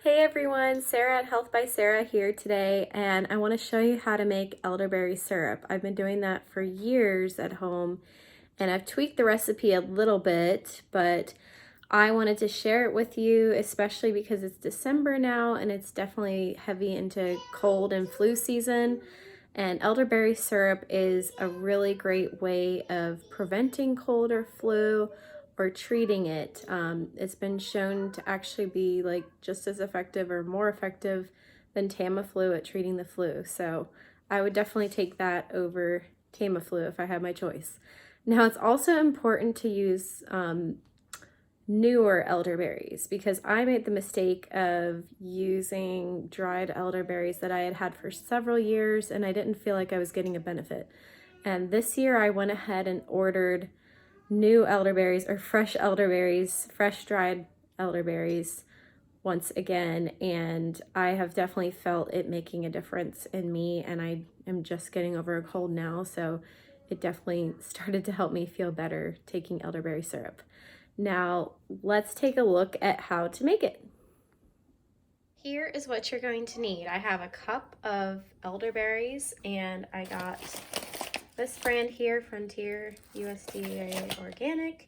Hey everyone, Sarah at Health by Sarah here today, and I want to show you how to make elderberry syrup. I've been doing that for years at home, and I've tweaked the recipe a little bit, but I wanted to share it with you, especially because it's December now and it's definitely heavy into cold and flu season. And elderberry syrup is a really great way of preventing cold or flu or treating it. It's been shown to actually be like just as effective or more effective than Tamiflu at treating the flu. So I would definitely take that over Tamiflu if I had my choice. Now it's also important to use newer elderberries because I made the mistake of using dried elderberries that I had had for several years and I didn't feel like I was getting a benefit. And this year I went ahead and ordered new elderberries or fresh elderberries, fresh dried elderberries once again, and I have definitely felt it making a difference in me, and I am just getting over a cold now, so it definitely started to help me feel better taking elderberry syrup. Now, let's take a look at how to make it. Here is what you're going to need. I have a cup of elderberries, and I got this brand here, Frontier USDA Organic.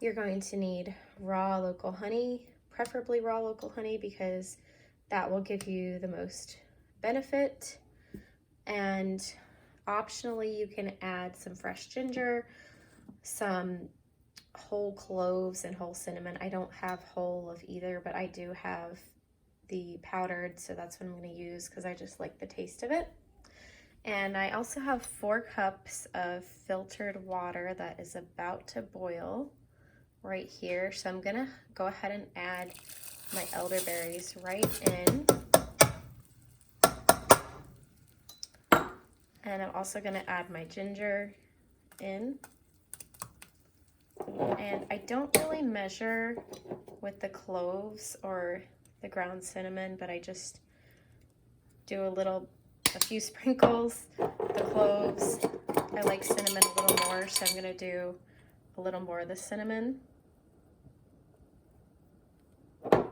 You're going to need raw local honey, preferably raw local honey because that will give you the most benefit. And optionally, you can add some fresh ginger, some whole cloves and whole cinnamon. I don't have whole of either, but I do have the powdered, so that's what I'm going to use because I just like the taste of it. And I also have 4 cups of filtered water that is about to boil right here. So I'm gonna go ahead and add my elderberries right in. And I'm also gonna add my ginger in. And I don't really measure with the cloves or the ground cinnamon, but I just do a few sprinkles. The cloves, I like cinnamon a little more, so I'm gonna do a little more of the cinnamon. I'm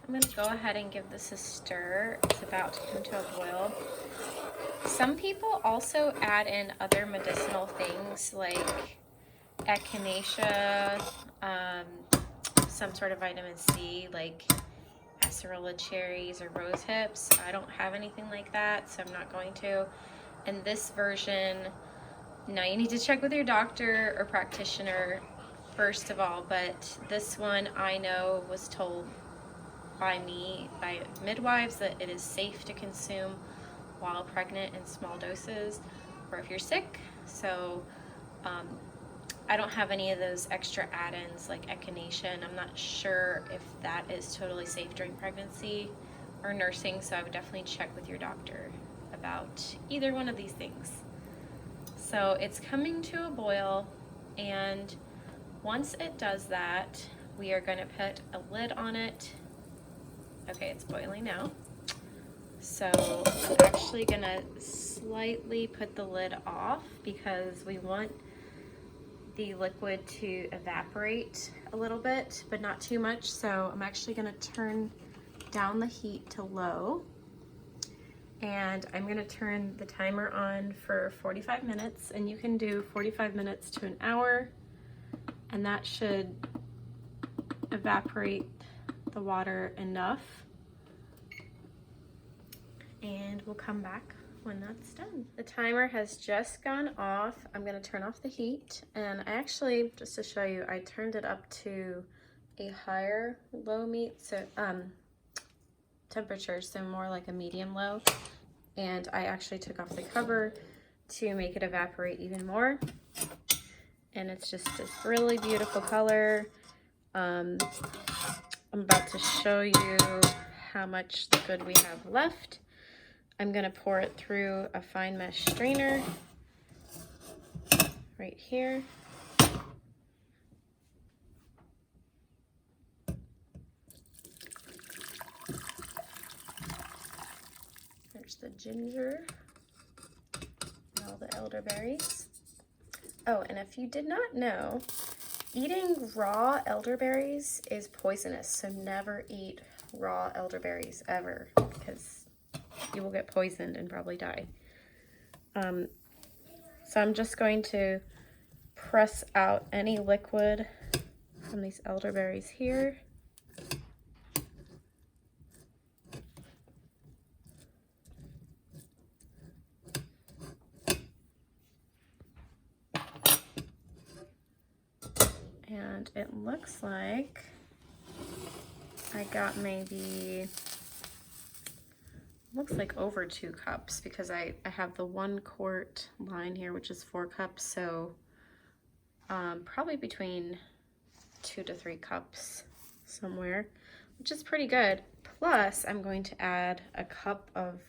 going to go ahead and give this a stir. It's about to come to a boil. Some people also add in other medicinal things like echinacea, some sort of vitamin C like acerola cherries or rose hips. I don't have anything like that, so I'm not going to. And this version, now you need to check with your doctor or practitioner first of all, but this one I know was told by midwives that it is safe to consume while pregnant in small doses or if you're sick. So I don't have any of those extra add-ins like echinacea, and I'm not sure if that is totally safe during pregnancy or nursing, so I would definitely check with your doctor about either one of these things. So it's coming to a boil, and once it does that, we are going to put a lid on it. Okay, it's boiling now. So I'm actually gonna slightly put the lid off because we want the liquid to evaporate a little bit, but not too much. So I'm actually gonna turn down the heat to low, and I'm gonna turn the timer on for 45 minutes, and you can do 45 minutes to an hour, and that should evaporate the water enough, and we'll come back when that's done. The timer has just gone off. I'm gonna turn off the heat, and I actually, just to show you, I turned it up to a higher temperature, so more like a medium low, and I actually took off the cover to make it evaporate even more, and it's just this really beautiful color. I'm about to show you how much liquid we have left. I'm gonna pour it through a fine mesh strainer right here. There's the ginger and all the elderberries. Oh, and if you did not know, eating raw elderberries is poisonous, so never eat raw elderberries ever, because you will get poisoned and probably die. So I'm just going to press out any liquid from these elderberries here. And it looks like I got maybe, looks like over 2 cups, because I have the 1 quart line here, which is 4 cups. So probably between 2 to 3 cups somewhere, which is pretty good. Plus I'm going to add a cup of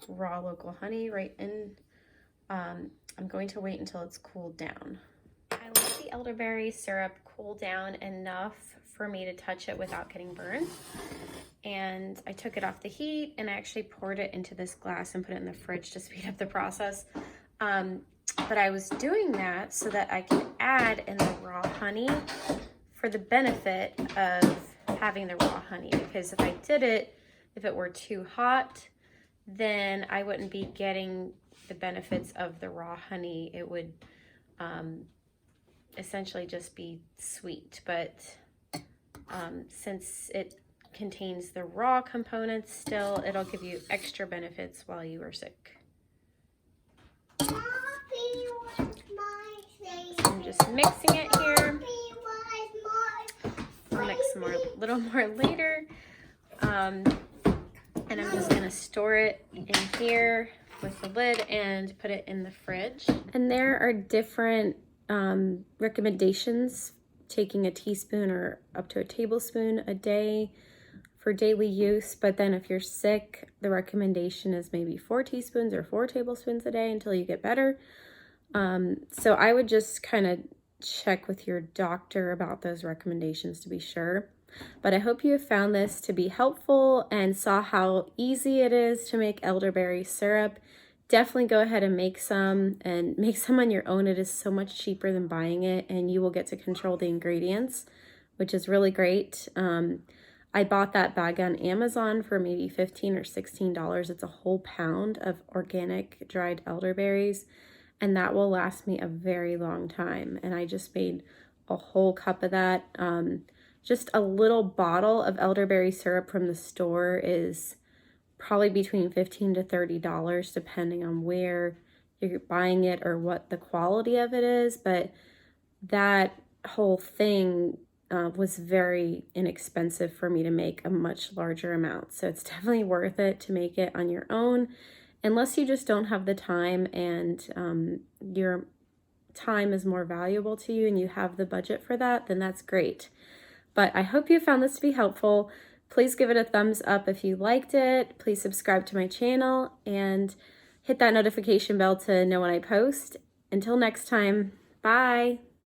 raw local honey right in. I'm going to wait until it's cooled down. I let the elderberry syrup cool down enough for me to touch it without getting burned. And I took it off the heat and I actually poured it into this glass and put it in the fridge to speed up the process. But I was doing that so that I could add in the raw honey for the benefit of having the raw honey. Because if I did it, if it were too hot, then I wouldn't be getting the benefits of the raw honey. It would essentially just be sweet. But since it contains the raw components still, it'll give you extra benefits while you are sick. I'm just mixing it here. I'll mix some more, a little more later. And I'm just gonna store it in here with the lid and put it in the fridge. And there are different recommendations, taking a teaspoon or up to a tablespoon a day for daily use. But then if you're sick, the recommendation is maybe 4 teaspoons or 4 tablespoons a day until you get better. So I would just kind of check with your doctor about those recommendations to be sure. But I hope you have found this to be helpful and saw how easy it is to make elderberry syrup. Definitely go ahead and make some on your own. It is so much cheaper than buying it, and you will get to control the ingredients, which is really great. I bought that bag on Amazon for maybe $15 or $16. It's a whole pound of organic dried elderberries, and that will last me a very long time. And I just made a whole cup of that. Just a little bottle of elderberry syrup from the store is probably between $15 to $30, depending on where you're buying it or what the quality of it is. But that whole thing was very inexpensive for me to make a much larger amount. So it's definitely worth it to make it on your own, unless you just don't have the time and your time is more valuable to you and you have the budget for that, then that's great. But I hope you found this to be helpful. Please give it a thumbs up if you liked it. Please subscribe to my channel and hit that notification bell to know when I post. Until next time, bye.